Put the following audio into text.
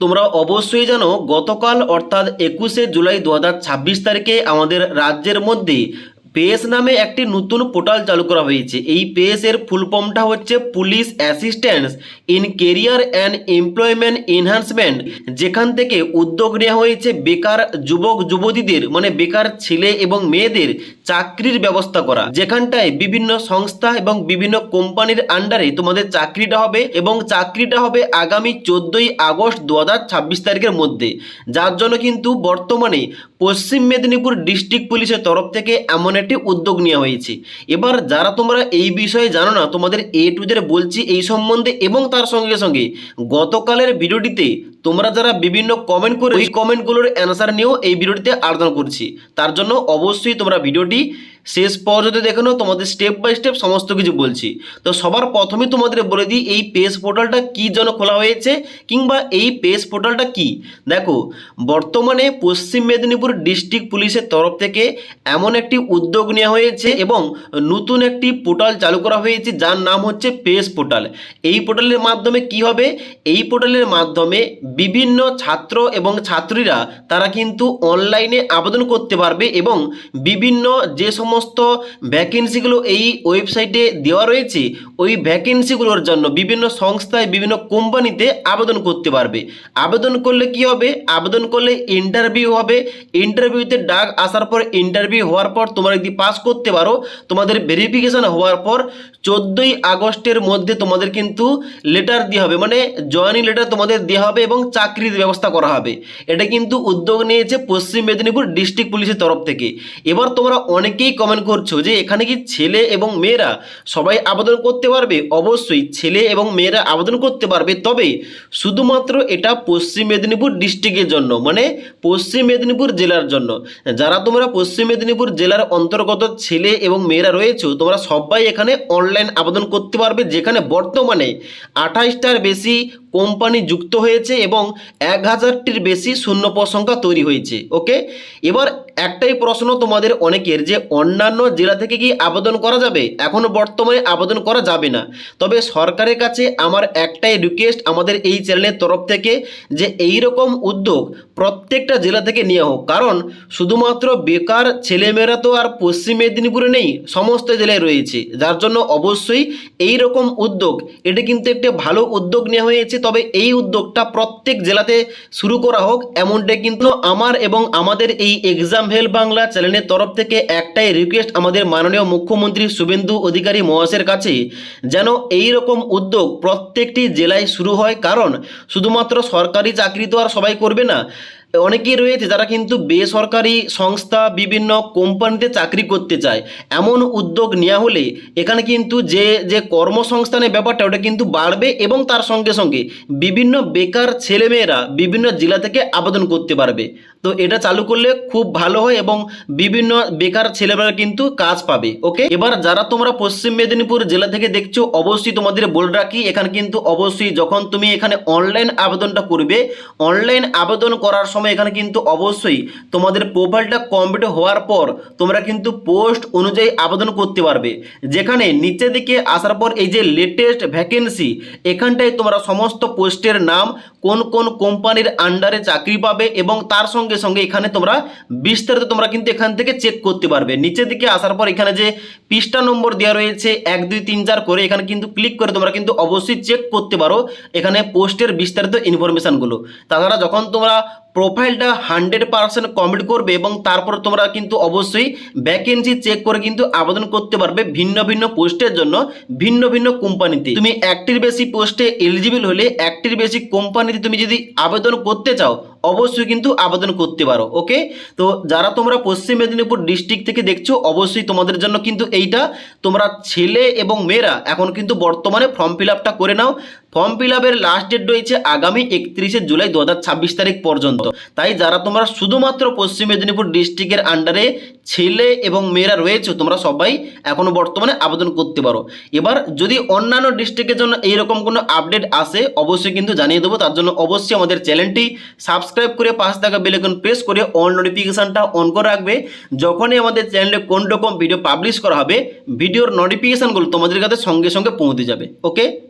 তোমরা অবশ্যই জানো গতকাল অর্থাৎ 21শে জুলাই 2026 তারিখে আমাদের রাজ্যের মধ্যে পেস নামে একটি নতুন পোর্টাল চালু করা হয়েছে। এই পেসের ফুল ফর্মটা হচ্ছে police assistance in career and employment enhancement, যেখান থেকে উদ্যোগ নেওয়া হয়েছে বেকার যুবক যুবতীদের মানে বেকার ছেলে এবং মেয়েদের চাকরির ব্যবস্থা করা, যেখানটায় বিভিন্ন সংস্থা এবং বিভিন্ন কোম্পানির আন্ডারে তোমাদের চাকরিটা হবে এবং চাকরিটা হবে আগামী 14ই আগস্ট 2026 তারিখের মধ্যে। যার জন্য কিন্তু বর্তমানে পশ্চিম মেদিনীপুর ডিস্ট্রিক্ট পুলিশের তরফ থেকে এমন একটি উদ্যোগ নেওয়া হয়েছে। এবার যারা তোমরা এই বিষয়ে জানো না, তোমাদের এ টু জেড বলছি এই সম্বন্ধে, এবং তার সঙ্গে সঙ্গে গতকালের ভিডিওটিতে তোমরা যারা বিভিন্ন কমেন্ট করে ওই কমেন্টগুলোর অ্যান্সার নিয়েও এই ভিডিওটিতে আলোচনা করছি। তার জন্য অবশ্যই তোমরা ভিডিওটি শেষ পর্যন্ত দেখে নাও, তোমাদের স্টেপ বাই স্টেপ সমস্ত কিছু বলছি। তো সবার প্রথমে তোমাদের বলে দিই এই পেজ পোর্টালটা কী জন্য খোলা হয়েছে কিংবা এই পেজ পোর্টালটা কি। দেখো, বর্তমানে পশ্চিম মেদিনীপুর ডিস্ট্রিক্ট পুলিশের তরফ থেকে এমন একটি উদ্যোগ নেওয়া হয়েছে এবং নতুন একটি পোর্টাল চালু করা হয়েছে যার নাম হচ্ছে পেজ পোর্টাল। এই পোর্টালের মাধ্যমে কি হবে, এই পোর্টালের মাধ্যমে বিভিন্ন ছাত্র এবং ছাত্রীরা তারা কিন্তু অনলাইনে আবেদন করতে পারবে এবং বিভিন্ন যে সমস্ত ভ্যাকেন্সিগুলো এই ওয়েবসাইটে দেওয়া রয়েছে ওই ভ্যাকেন্সিগুলোর জন্য বিভিন্ন সংস্থায় বিভিন্ন কোম্পানিতে আবেদন করতে পারবে। আবেদন করলে কি হবে, আবেদন করলে ইন্টারভিউ হবে, ইন্টারভিউতে ডাক আসার পর ইন্টারভিউ হওয়ার পর তোমরা যদি পাস করতে পারো, তোমাদের ভেরিফিকেশন হওয়ার পর 14ই আগস্টের মধ্যে তোমাদের কিন্তু লেটার দেওয়া হবে, মানে জয়েনিং লেটার তোমাদের দেওয়া হবে এবং চাকরির ব্যবস্থা করা হবে। এটা কিন্তু উদ্যোগ নিয়েছে পশ্চিম মেদিনীপুর ডিস্ট্রিক্ট পুলিশের তরফ থেকে। এবার তোমরা অনেকেই কমেন্ট করছো যে এখানে কি ছেলে এবং মেয়েরা সবাই আবেদন করতে পারবে? অবশ্যই ছেলে এবং মেয়েরা আবেদন করতে পারবে, তবে শুধুমাত্র এটা পশ্চিম মেদিনীপুর ডিস্ট্রিক্টের জন্য, মানে পশ্চিম মেদিনীপুর জেলার জন্য। যারা তোমরা পশ্চিম মেদিনীপুর জেলার অন্তর্গত ছেলে এবং মেয়েরা রয়েছো, তোমরা সবাই এখানে অনলাইন আবেদন করতে পারবে, যেখানে বর্তমানে 28টার বেশি কোম্পানি যুক্ত হয়েছে এবং 1000টির বেশি শূন্যপদ সংখ্যা তৈরি হয়েছে। ওকে, এবার একটাই প্রশ্ন তোমাদের অনেকের যে অন্যান্য জেলা থেকে কি আবেদন করা যাবে? এখনো বর্তমানে আবেদন করা যাবে না, তবে সরকারের কাছে আমার একটাই রিকোয়েস্ট আমাদের এই চ্যানেলের তরফ থেকে যে এই রকম উদ্যোগ প্রত্যেকটা জেলা থেকে নেওয়া হোক, কারণ শুধুমাত্র বেকার ছেলেমেয়েরা তো আর পশ্চিম মেদিনীপুরে নেই, সমস্ত জেলায় রয়েছে। যার জন্য অবশ্যই এই রকম উদ্যোগ, এটা কিন্তু একটা ভালো উদ্যোগ নেওয়া হয়েছে, তবে এই উদ্যোগটা প্রত্যেক জেলাতে শুরু করা হোক এমনটা কিন্তু আমার এবং আমাদের এই এক্সাম হেল্প বাংলা চ্যানেলের তরফ থেকে একটাই রিকোয়েস্ট আমাদের মাননীয় মুখ্যমন্ত্রী শুভেন্দু অধিকারী মহাশয়ের কাছে, যেন এই রকম উদ্যোগ প্রত্যেকটি জেলায় শুরু হয়। কারণ শুধুমাত্র সরকারি চাকরি তো আর সবাই করবে না, অনেকেই রয়েছে যারা কিন্তু বেসরকারি সংস্থা বিভিন্ন কোম্পানিতে চাকরি করতে চায়। এমন উদ্যোগ নেওয়া হলে এখানে কিন্তু যে কর্মসংস্থানের ব্যাপারটা ওটা কিন্তু বাড়বে এবং তার সঙ্গে সঙ্গে বিভিন্ন বেকার ছেলেমেয়েরা বিভিন্ন জেলা থেকে আবেদন করতে পারবে। তো এটা চালু করলে খুব ভালো হয় এবং বিভিন্ন বেকার ছেলেমেয়েরা কিন্তু কাজ পাবে। ওকে, এবার যারা তোমরা পশ্চিম মেদিনীপুর জেলা থেকে দেখছো, অবশ্যই তোমাদের বলে রাখি এখানে কিন্তু অবশ্যই যখন তুমি এখানে অনলাইন আবেদনটা করবে, অনলাইন আবেদন করার সময় এখানে কিন্তু অবশ্যই তোমাদের প্রোফাইলটা কমপ্লিট হওয়ার পর তোমরা কিন্তু পোস্ট অনুযায়ী আবেদন করতে পারবে, যেখানে নিচের দিকে আসার পর এই যে লেটেস্ট ভ্যাকেন্সি, এখানটায় তোমরা সমস্ত পোস্টের নাম, কোন কোন কোম্পানির আন্ডারে চাকরি পাবে এবং তার সঙ্গে সঙ্গে এখানে তোমরা বিস্তারিত তোমরা কিন্তু এখান থেকে চেক করতে পারবে। নিচের দিকে আসার পর এখানে যে পৃষ্ঠা নম্বর দেওয়া রয়েছে 1 2 3 4 করে, এখানে কিন্তু ক্লিক করে তোমরা কিন্তু অবশ্যই চেক করতে পারো এখানে পোস্টের বিস্তারিত ইনফরমেশনগুলো। তাছাড়া যখন তোমরা প্রোফাইলটা 100% কমপ্লিট করবে এবং তারপর তোমরা কিন্তু অবশ্যই ভ্যাকেন্সি চেক করে কিন্তু আবেদন করতে পারবে ভিন্ন ভিন্ন পোস্টের জন্য ভিন্ন ভিন্ন কোম্পানিতে। তুমি একটির বেশি পোস্টে এলিজিবল হলে একটির বেশি কোম্পানিতে তুমি যদি আবেদন করতে চাও অবশ্যই কিন্তু আবেদন করতে পারো। ওকে, তো যারা তোমরা পশ্চিম মেদিনীপুর ডিস্ট্রিক্ট থেকে দেখছো, অবশ্যই তোমাদের জন্য কিন্তু এইটা, তোমরা ছেলে এবং মেয়েরা এখন কিন্তু বর্তমানে ফর্ম ফিল আপটা করে নাও। ফর্ম ফিল আপের লাস্ট ডেট রয়েছে আগামী 31শে জুলাই 2026 তারিখ পর্যন্ত। তাই যারা তোমরা শুধুমাত্র পশ্চিম মেদিনীপুর ডিস্ট্রিক্টের আন্ডারে ছেলে এবং মেয়েরা রয়েছে, তোমরা সবাই এখনো বর্তমানে আবেদন করতে পারো। এবার যদি অন্যান্য ডিস্ট্রিক্টের জন্য এইরকম কোনো আপডেট আসে অবশ্যই কিন্তু জানিয়ে দেবো। তার জন্য অবশ্যই আমাদের চ্যানেলটি সাবস্ক্রাইব করে পাশে থাকা বেল আইকন প্রেস করে অল নোটিফিকেশনটা অন করে রাখবে। যখনই আমাদের চ্যানেলে কোন রকম ভিডিও পাবলিশ করা হবে, ভিডিওর নোটিফিকেশনগুলো তোমাদের কাছে সঙ্গে সঙ্গে পৌঁছে যাবে। ওকে।